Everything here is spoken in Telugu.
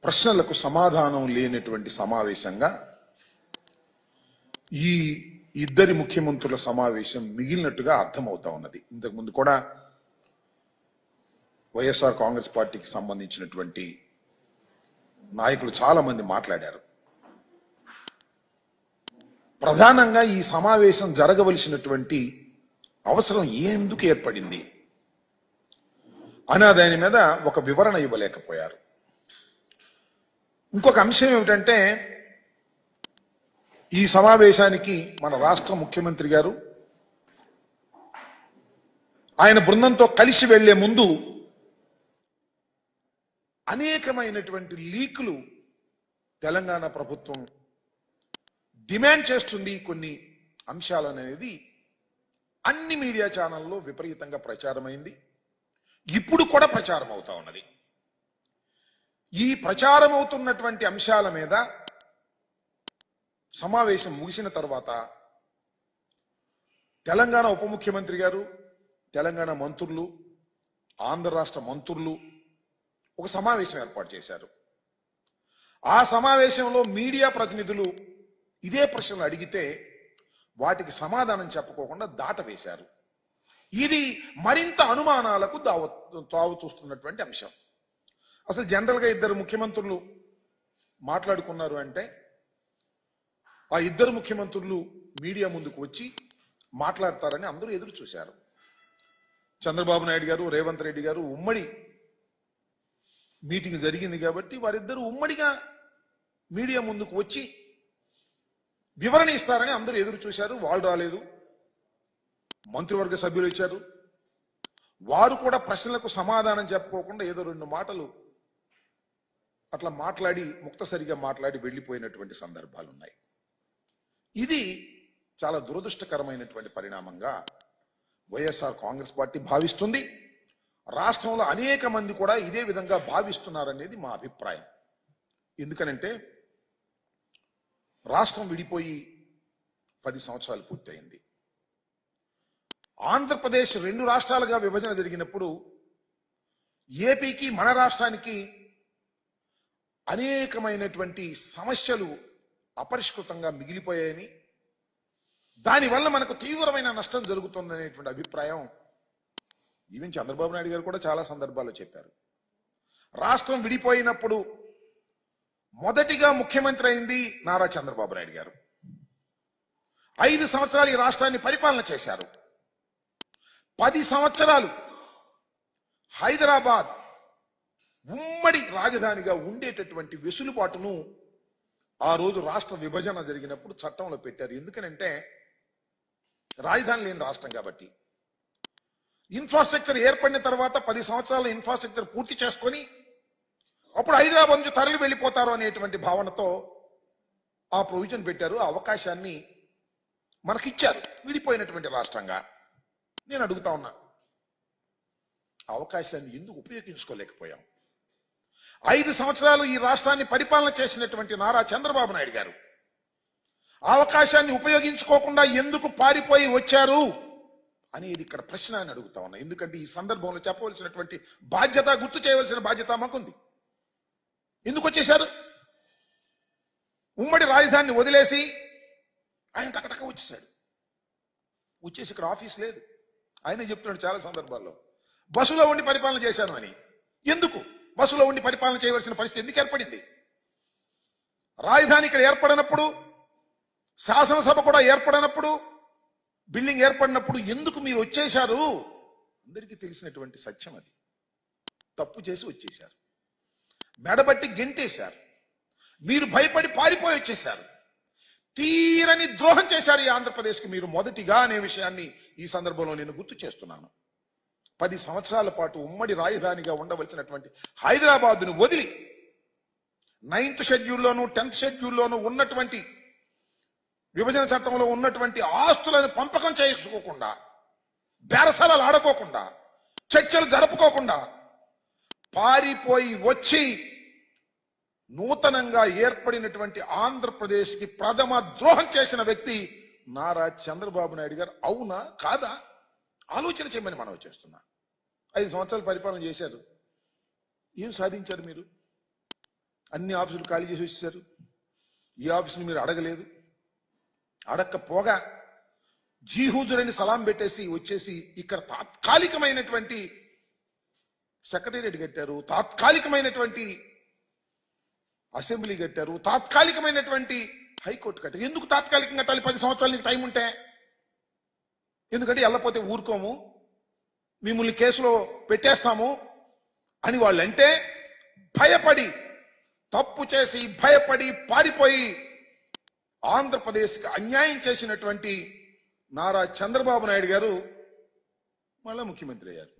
ప్రశ్నలకు సమాధానం లేనటువంటి సమావేశంగా ఈ ఇద్దరి ముఖ్యమంత్రుల సమావేశం మిగిలినట్టుగా అర్థమవుతా ఉన్నది. ఇంతకుముందు కూడా వైఎస్ఆర్ కాంగ్రెస్ పార్టీకి సంబంధించినటువంటి నాయకులు చాలా మంది మాట్లాడారు. ప్రధానంగా ఈ సమావేశం జరగవలసినటువంటి అవసరం ఎందుకు ఏర్పడింది అనే దాని మీద ఒక వివరణ ఇవ్వలేకపోయారు. ఇంకొక అంశం ఏమిటంటే, ఈ సమావేశానికి మన రాష్ట్ర ముఖ్యమంత్రి గారు ఆయన బృందంతో కలిసి వెళ్లే ముందు అనేకమైనటువంటి లీకులు తెలంగాణ ప్రభుత్వం డిమాండ్ చేస్తుంది కొన్ని అంశాలనేది అన్ని మీడియా ఛానల్లో విపరీతంగా ప్రచారమైంది. ఇప్పుడు కూడా ప్రచారం అవుతా ఉన్నది. ఈ ప్రచారం అవుతున్నటువంటి అంశాల మీద సమావేశం ముగిసిన తర్వాత తెలంగాణ ఉప ముఖ్యమంత్రి గారు, తెలంగాణ మంత్రులు, ఆంధ్ర రాష్ట్ర మంత్రులు ఒక సమావేశం ఏర్పాటు చేశారు. ఆ సమావేశంలో మీడియా ప్రతినిధులు ఇదే ప్రశ్నలు అడిగితే వాటికి సమాధానం చెప్పుకోకుండా దాటవేశారు. ఇది మరింత అనుమానాలకు తావు చూస్తున్నటువంటి అంశం. అసలు జనరల్గా ఇద్దరు ముఖ్యమంత్రులు మాట్లాడుకున్నారు అంటే ఆ ఇద్దరు ముఖ్యమంత్రులు మీడియా ముందుకు వచ్చి మాట్లాడతారని అందరూ ఎదురు చూశారు. చంద్రబాబు నాయుడు గారు, రేవంత్ రెడ్డి గారు ఉమ్మడి మీటింగ్ జరిగింది కాబట్టి వారిద్దరూ ఉమ్మడిగా మీడియా ముందుకు వచ్చి వివరణ ఇస్తారని అందరూ ఎదురు చూశారు. వాళ్ళు రాలేదు. మంత్రివర్గ సభ్యులు ఇచ్చారు. వారు కూడా ప్రశ్నలకు సమాధానం చెప్పుకోకుండా ఏదో రెండు మాటలు అట్లా మాట్లాడి ముక్తసరిగా మాట్లాడి వెళ్లిపోయినటువంటి సందర్భాలు ఉన్నాయి. ఇది చాలా దురదృష్టకరమైనటువంటి పరిణామంగా వైఎస్ఆర్ కాంగ్రెస్ పార్టీ భావిస్తుంది. రాష్ట్రంలో అనేక మంది కూడా ఇదే విధంగా భావిస్తున్నారనేది మా అభిప్రాయం. ఎందుకనంటే రాష్ట్రం విడిపోయి 10 సంవత్సరాలు పూర్తయింది. ఆంధ్రప్రదేశ్ 2 రాష్ట్రాలుగా విభజన జరిగినప్పుడు ఏపీకి మన రాష్ట్రానికి అనేకమైనటువంటి సమస్యలు అపరిష్కృతంగా మిగిలిపోయాయని, దానివల్ల మనకు తీవ్రమైన నష్టం జరుగుతుందనేటువంటి అభిప్రాయం ఈవెన్ చంద్రబాబు నాయుడు గారు కూడా చాలా సందర్భాల్లో చెప్పారు. రాష్ట్రం విడిపోయినప్పుడు మొదటిగా ముఖ్యమంత్రి అయింది నారా చంద్రబాబు నాయుడు గారు. 5 సంవత్సరాలు ఈ రాష్ట్రాన్ని పరిపాలన చేశారు. 10 సంవత్సరాలు హైదరాబాద్ ఉమ్మడి రాజధానిగా ఉండేటటువంటి వెసులుబాటును ఆ రోజు రాష్ట్ర విభజన జరిగినప్పుడు చట్టంలో పెట్టారు. ఎందుకనంటే రాజధాని లేని రాష్ట్రం కాబట్టి. ఇన్ఫ్రాస్ట్రక్చర్ ఏర్పడిన తర్వాత 10 సంవత్సరాల ఇన్ఫ్రాస్ట్రక్చర్ పూర్తి చేసుకొని అప్పుడు హైదరాబాద్ నుంచి తరలి వెళ్ళిపోతారు అనేటువంటి భావనతో ఆ ప్రొవిజన్ పెట్టారు. ఆ అవకాశాన్ని మనకిచ్చారు విడిపోయినటువంటి రాష్ట్రంగా. నేను అడుగుతా ఉన్నా, అవకాశాన్ని ఎందుకు ఉపయోగించుకోలేకపోయాం? 5 సంవత్సరాలు ఈ రాష్ట్రాన్ని పరిపాలన చేసినటువంటి నారా చంద్రబాబు నాయుడు గారు అవకాశాన్ని ఉపయోగించుకోకుండా ఎందుకు పారిపోయి వచ్చారు అనేది ఇక్కడ ప్రశ్న అని అడుగుతా ఉన్నా. ఎందుకంటే ఈ సందర్భంలో చెప్పవలసినటువంటి బాధ్యత, గుర్తు చేయవలసిన బాధ్యత మాకుంది. ఎందుకు వచ్చేశారు? ఉమ్మడి రాజధానిని వదిలేసి ఆయన టకటక వచ్చేసాడు. వచ్చేసి ఇక్కడ ఆఫీస్ లేదు. ఆయనే చెప్తున్నాడు చాలా సందర్భాల్లో, బస్సులో ఉండి పరిపాలన చేశాను అని. ఎందుకు బస్సులో ఉండి పరిపాలన చేయవలసిన పరిస్థితి ఎందుకు ఏర్పడింది? రాజధాని ఇక్కడ ఏర్పడినప్పుడు, శాసనసభ కూడా ఏర్పడినప్పుడు, బిల్డింగ్ ఏర్పడినప్పుడు ఎందుకు మీరు వచ్చేశారు? అందరికీ తెలిసినటువంటి సత్యం అది. తప్పు చేసి వచ్చేశారు. మెడబట్టి గెంటేశారు. మీరు భయపడి పారిపోయి వచ్చేశారు. తీరని ద్రోహం చేశారు ఈ ఆంధ్రప్రదేశ్కి మీరు మొదటిగా అనే విషయాన్ని ఈ సందర్భంలో నేను గుర్తు చేస్తున్నాను. 10 సంవత్సరాల పాటు ఉమ్మడి రాజధానిగా ఉండవలసినటువంటి హైదరాబాద్ను వదిలి 9th షెడ్యూల్లోనూ 10th షెడ్యూల్లోనూ ఉన్నటువంటి విభజన చట్టంలో ఉన్నటువంటి ఆస్తులను పంపకం చేసుకోకుండా, బేరసాలలు ఆడుకోకుండా, చర్చలు జరుపుకోకుండా పారిపోయి వచ్చి నూతనంగా ఏర్పడినటువంటి ఆంధ్రప్రదేశ్కి ప్రథమ ద్రోహం చేసిన వ్యక్తి నారా చంద్రబాబు నాయుడు గారు. అవునా కాదా ఆలోచన చేయమని మనం చేస్తున్నా. 5 సంవత్సరాలు పరిపాలన చేశారు. ఏం సాధించారు మీరు? అన్ని ఆఫీసులు ఖాళీ చేసి వచ్చేసారు. ఈ ఆఫీసుని మీరు అడగలేదు. అడగకపోగా జీహూజురని సలాం పెట్టేసి వచ్చేసి ఇక్కడ తాత్కాలికమైనటువంటి సెక్రటేరియట్ కట్టారు, తాత్కాలికమైనటువంటి అసెంబ్లీ కట్టారు, తాత్కాలికమైనటువంటి హైకోర్టు కట్టారు. ఎందుకు తాత్కాలికంగా కట్టాలి? 10 సంవత్సరాలు నీకు టైం ఉంటే. ఎందుకంటే వెళ్ళపోతే ఊరుకోము, మిమ్మల్ని కేసులో పెట్టేస్తాము అని వాళ్ళంటే భయపడి, తప్పు చేసి భయపడి పారిపోయి ఆంధ్రప్రదేశ్కి అన్యాయం చేసినటువంటి నారా చంద్రబాబు నాయుడు గారు మళ్ళా ముఖ్యమంత్రి అయ్యారు.